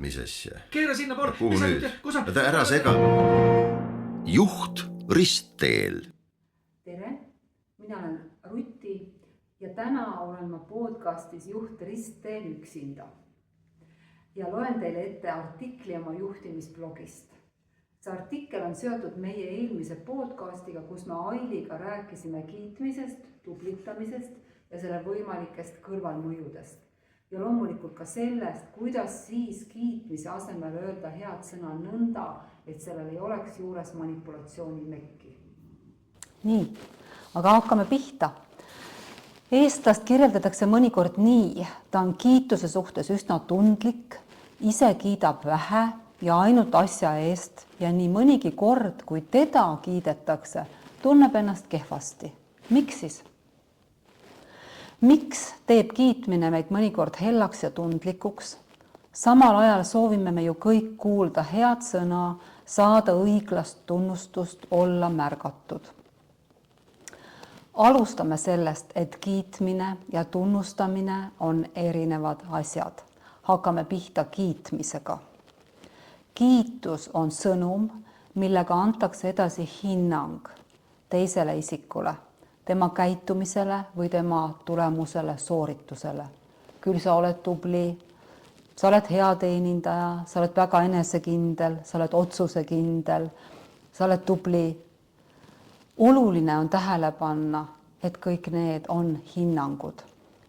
mis asja? Keera sinna poole. Kuhu nüüd? Ära sega. Juht ristteel. Tere, mina olen Ruti ja täna olen ma podcastis Juht ristteel üksinda. Ja loen teile ette artikli oma juhtimisblogist. See artikkel on seotud meie eelmise podcastiga, kus me Ailiga rääkisime kiitmisest, tublitamisest ja selle võimalikest kõrvalmõjudest. Ja loomulikult ka sellest, kuidas siis kiitmise asemel öelda head sõna nõnda, et sellel ei oleks juures manipulatsiooni mekki. Nii, aga hakkame pihta. Eestlast kirjeldatakse mõnikord nii, ta on kiituse suhtes üsna tundlik, ise kiidab vähe ja ainult asja eest ja nii mõnigi kord, kui teda kiidetakse, tunneb ennast kehvasti. Miks siis? Miks teeb kiitmine meid mõnikord hellaks ja tundlikuks? Samal ajal soovime me ju kõik kuulda head sõna, saada õiglast tunnustust, olla märgatud. Alustame sellest, et kiitmine ja tunnustamine on erinevad asjad. Hakkame pihta kiitmisega. Kiitus on sõnum, millega antakse edasi hinnang teisele isikule, tema käitumisele või tema tulemusele, sooritusele. Küll sa oled tubli, sa oled hea teenindaja, sa oled väga enesekindel, sa oled otsusekindel, sa oled tubli. Oluline on tähele panna, et kõik need on hinnangud.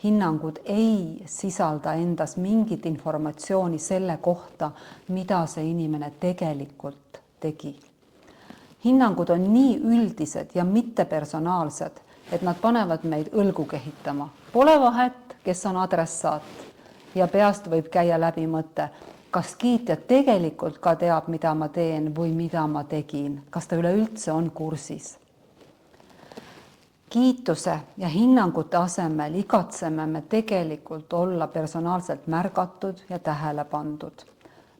Hinnangud ei sisalda endas mingit informatsiooni selle kohta, mida see inimene tegelikult tegi. Hinnangud on nii üldised ja mittepersonaalsed, et nad panevad meid õlgu kehitama. Pole vahet, kes on adressaat ja peast võib käia läbi mõte, kas kiitja tegelikult ka teab, mida ma teen või mida ma tegin, kas ta üleüldse on kursis. Kiituse ja hinnangute asemel igatseme me tegelikult olla personaalselt märgatud ja tähele pandud.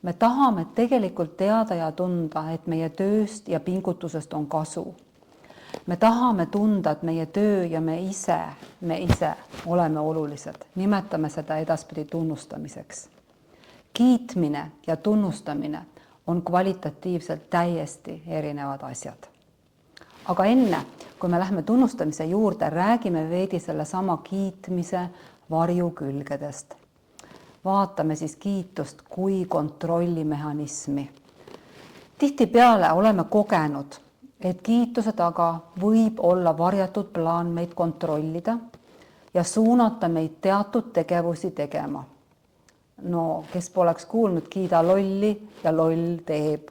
Me tahame tegelikult teada ja tunda, et meie tööst ja pingutusest on kasu. Me tahame tunda, et meie töö ja me ise oleme olulised. Nimetame seda edaspidi tunnustamiseks. Kiitmine ja tunnustamine on kvalitatiivselt täiesti erinevad asjad. Aga enne, kui me lähme tunnustamise juurde, räägime veidi selle sama kiitmise varjukülgedest. Vaatame siis kiitust kui kontrollimehhanismi. Tihtipeale oleme kogenud, et kiituse taga võib olla varjatud plaan meid kontrollida ja suunata meid teatud tegevusi tegema. No, kes poleks kuulnud, kiida lolli ja loll teeb.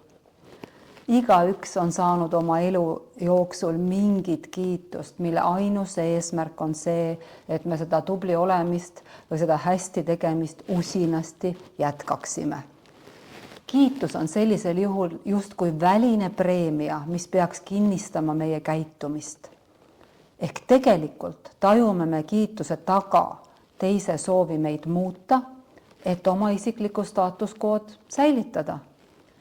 Igaüks on saanud oma elu jooksul mingit kiitust, mille ainus eesmärk on see, et me seda tubli olemist või seda hästi tegemist usinasti jätkaksime. Kiitus on sellisel juhul justkui väline preemia, mis peaks kinnistama meie käitumist. Ehk tegelikult tajume me kiituse taga teise soovi meid muuta, et oma isiklikku staatuskood säilitada.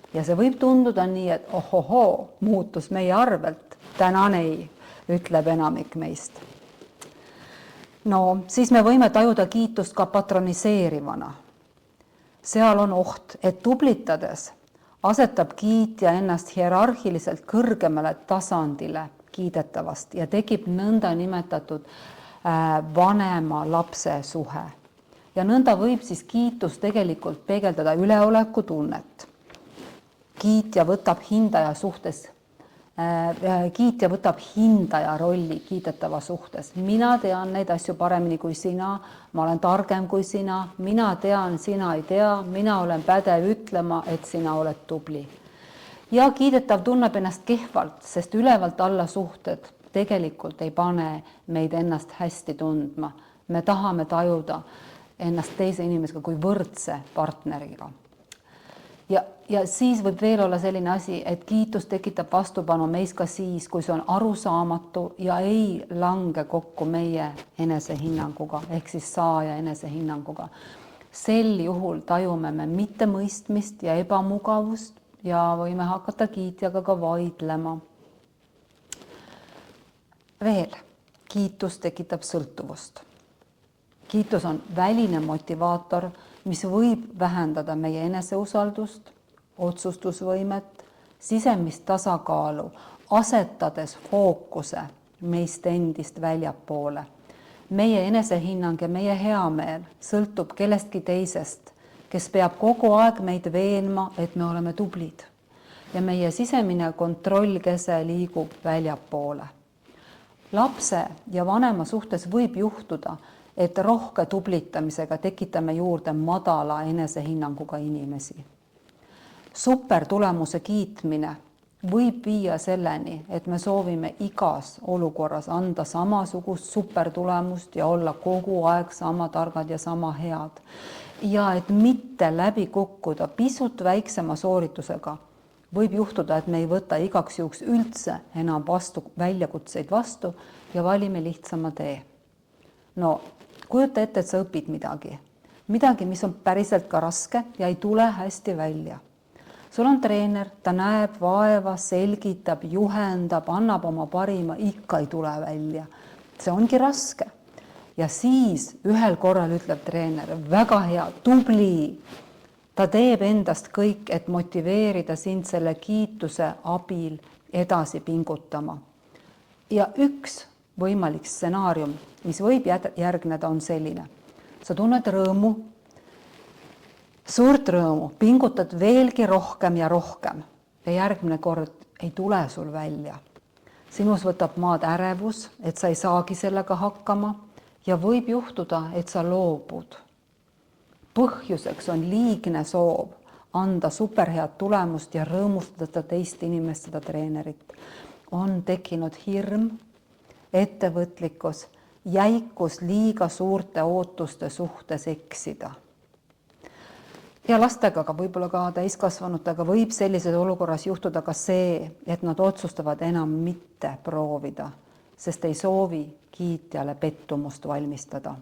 Ja see võib tunduda nii, et ohohoo, muutus meie arvelt. Tänan ei, ütleb enamik meist. No, siis me võime tajuda kiitust ka patroniseerivana. Seal on oht, et tublitades asetab kiitja ennast hierarhiliselt kõrgemale tasandile kiidetavast ja tekib nõnda nimetatud vanema lapse suhe. Ja nõnda võib siis kiitus tegelikult peegeldada üleoleku tunnet. Kiitja võtab hindaja rolli kiidetava suhtes. Mina tean neid asju paremini kui sina, ma olen targem kui sina, mina tean, sina ei tea, mina olen pädev ütlema, et sina oled tubli. Ja kiidetav tunneb ennast kehvalt, sest ülevalt alla suhted tegelikult ei pane meid ennast hästi tundma. Me tahame tajuda ennast teise inimesega kui võrdse partneriga. Ja siis võib veel olla selline asi, et kiitus tekitab vastupanu meis ka siis, kui see on arusaamatu ja ei lange kokku meie enesehinnanguga, ehk siis saaja enesehinnanguga. Sel juhul tajume me mittemõistmist ja ebamugavust ja võime hakata kiitjaga ka vaidlema. Veel, kiitus tekitab sõltuvust. kiitus on väline motivaator, mis võib vähendada meie eneseusaldust, otsustusvõimet, sisemist tasakaalu, asetades fookuse meist endist väljapoole. Meie enesehinnang ja meie heameel sõltub kellestki teisest, kes peab kogu aeg meid veenma, et me oleme tublid. Ja meie sisemine kontrollkese liigub väljapoole. Lapse ja vanema suhtes võib juhtuda, et rohke tublitamisega tekitame juurde madala enesehinnanguga inimesi. Supertulemuse kiitmine võib viia selleni, et me soovime igas olukorras anda samasugust supertulemust ja olla kogu aeg sama targad ja sama head. Ja et mitte läbi kukkuda pisut väiksema sooritusega, võib juhtuda, et me ei võta igaks juhuks üldse enam väljakutseid vastu ja valime lihtsama tee. No, kujuta ette, et sa õpid midagi, mis on päriselt ka raske ja ei tule hästi välja. Sul on treener, ta näeb vaeva, selgitab, juhendab, annab oma parima, ikka ei tule välja. See ongi raske. Ja siis ühel korral ütleb treener, väga hea, tubli. Ta teeb endast kõik, et motiveerida sind selle kiituse abil edasi pingutama. Ja üks võimalik stsenaarium, mis võib järgneda, on selline. Sa tunned rõõmu, suurt rõõmu, pingutad veelgi rohkem ja rohkem ja järgmine kord ei tule sul välja. Sinus võtab maad ärevus, et sa ei saagi sellega hakkama ja võib juhtuda, et sa loobud. Põhjuseks on liigne soov anda superhead tulemust ja rõõmustada teist inimest, seda treenerit. On tekkinud hirm, ettevõtlikkus, jäikus liiga suurte ootuste suhtes eksida. Ja lastega, aga võib-olla ka täiskasvanutega võib sellises olukorras juhtuda ka see, et nad otsustavad enam mitte proovida, sest ei soovi kiitjale pettumust valmistada.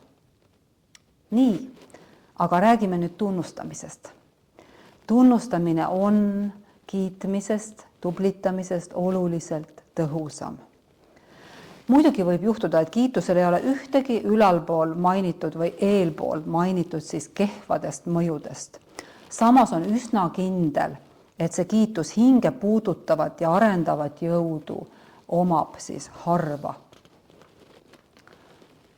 Nii, aga räägime nüüd tunnustamisest. Tunnustamine on kiitmisest, tublitamisest oluliselt tõhusam. Muidugi võib juhtuda, et kiitusel ei ole ühtegi ülalpool mainitud või eelpool mainitud siis kehvadest mõjudest. Samas on üsna kindel, et see kiitus hinge puudutavat ja arendavat jõudu omab siis harva.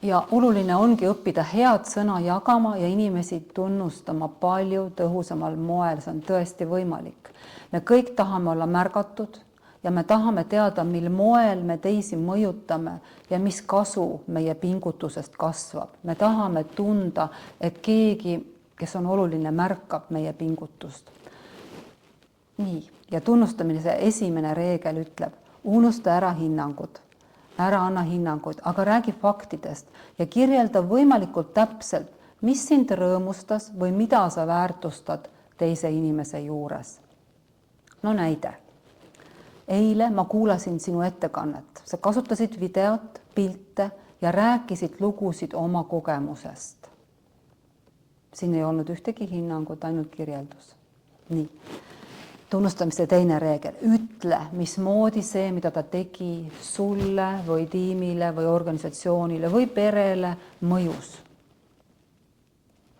Ja oluline ongi õppida head sõna jagama ja inimesi tunnustama palju tõhusamal moel, see on tõesti võimalik. Me kõik tahame olla märgatud ja me tahame teada, mil moel me teisi mõjutame ja mis kasu meie pingutusest kasvab. Me tahame tunda, et keegi, kes on oluline, märkab meie pingutust. Nii, ja tunnustamise esimene reegel ütleb, unusta ära hinnangud. Ära anna hinnanguid, aga räägi faktidest ja kirjelda võimalikult täpselt, mis sind rõõmustas või mida sa väärtustad teise inimese juures. No näide. Eile ma kuulasin sinu ettekannet. Sa kasutasid videot, pilte ja rääkisid lugusid oma kogemusest. Siin ei olnud ühtegi hinnangut, ainult kirjeldus. Nii. Tunnustamise teine reegel. Ütle, mismoodi see, mida ta tegi sulle või tiimile või organisatsioonile või perele mõjus.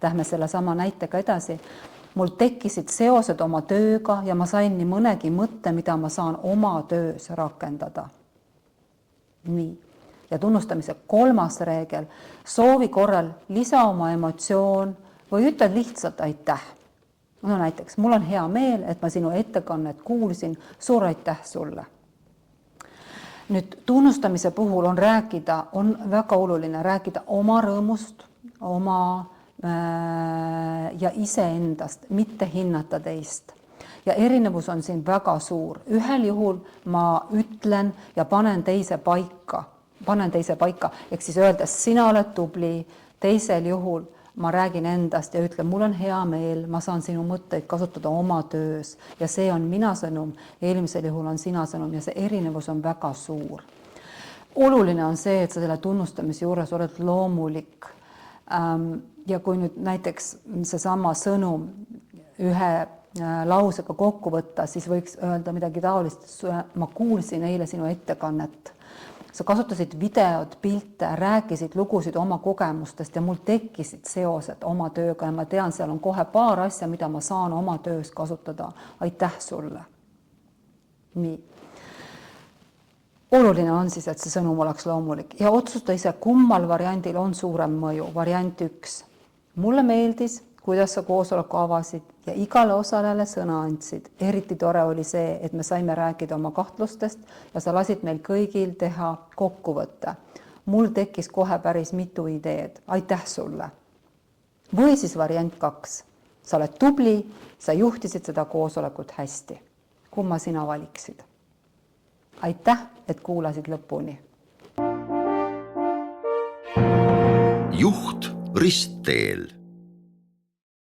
Lähme selle sama näitega edasi. Mul tekkisid seosed oma tööga ja ma sain nii mõnegi mõtte, mida ma saan oma töös rakendada. Nii. Ja tunnustamise kolmas reegel. Soovi korral lisa oma emotsioon või ütle lihtsalt aitäh. No näiteks, mul on hea meel, et ma sinu ettekannet kuulsin, suur aitäh sulle. Nüüd tunnustamise puhul on väga oluline rääkida oma rõõmust, ja iseendast, mitte hinnata teist. Ja erinevus on siin väga suur. Ühel juhul ma ütlen ja panen teise paika, ehk siis öeldes, sina oled tubli, teisel juhul ma räägin endast ja ütlen, mul on hea meel, ma saan sinu mõtteid kasutada oma töös ja see on mina sõnum, eelmisel juhul on sina sõnum ja see erinevus on väga suur. Oluline on see, et sa selle tunnustamise juures oled loomulik ja kui nüüd näiteks seesama sõnum ühe lausega kokku võtta, siis võiks öelda midagi taolist, ma kuulsin eile sinu ettekannet. sa kasutasid videot, pilte, rääkisid lugusid oma kogemustest ja mul tekkisid seosed oma tööga ja ma tean, seal on kohe paar asja, mida ma saan oma töös kasutada. Aitäh sulle. Nii. Oluline on siis, et see sõnum oleks loomulik ja otsusta ise, kummal variandil on suurem mõju. Variant 1. Mulle meeldis, kuidas sa koosoleku avasid ja igale osalejale sõna andsid. Eriti tore oli see, et me saime rääkida oma kahtlustest ja sa lasid meil kõigil teha kokkuvõtte. Mul tekkis kohe päris mitu ideed. Aitäh sulle. Või siis variant 2. Sa oled tubli, sa juhtisid seda koosolekut hästi. Kumma sina valiksid? Aitäh, et kuulasid lõpuni. Juht ristteel.